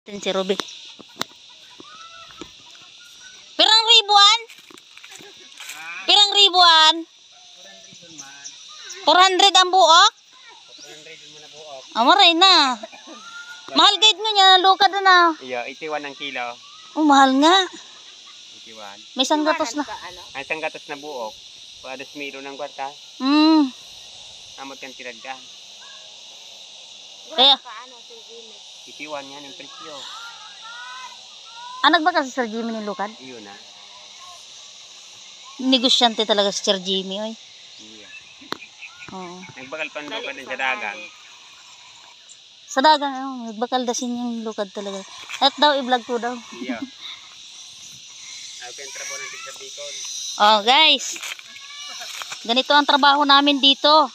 Si Ruby. Pirang ribuan? Pirang ribuan? 400 ang buok? 400 mo na buok. Amaray na. Mahal guide mo niya, lukad na. Iya, 81 ang kilo. Oh, mahal nga. 81. May isang gatos na. Ay, isang gatos na buok. Padas miro ng kwarta. Amot kang tiragda. Kaya, 81 yan ang presyo. anak ba kasi Sir Jimmy ni lukad? Iyon na. Negosyante talaga si Sir Jimmy, oy. Iya. Oo. Nagbakal pa ng lukad din sa dagang. Sa dagang, nagbakal dasin yung lukad talaga. At daw, i-vlog ko daw. Iya. Ako yung trabaho natin sa Bicol. Oh, guys. Ganito ang trabaho namin dito.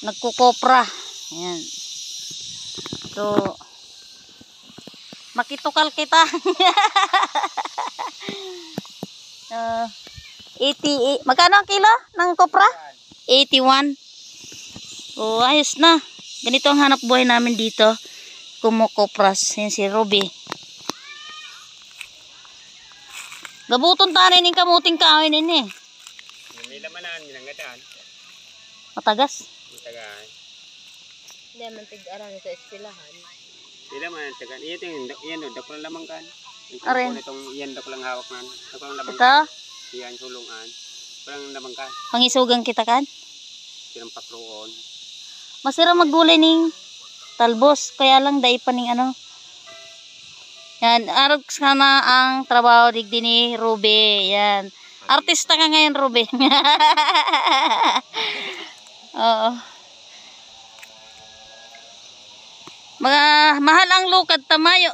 Nagkukopra. Ayan. So, makitukal kita. 88. Magkano ang kilo ng kopra? 81. So, ayos na. Ganito ang hanap buhay namin dito. Kumukopras. Yan si Ruby. Gabuton tanin yung kamuting kahoy nini. May lamanan, nilangadaan. Matagas. Matagaan. Hindi man tig-aran sa eskwelahan. Hindi naman, tagaan. Iyan o, dako lang lamang kan. Are. Iyan dako lang hawak man. Dako lang lamang Ito, kan. Iyan sulungan. Dako lang lamang kan. pangisugang kita kan. Sirang pakroon. Masira maggulay ning talbos. Kaya lang dai pa ning ano. Yan, arog sana ang trabaho digdi ni Ruby. Yan. Artista ka ngayon, Ruby. Oo. Mga mahal ang lukad tamayo.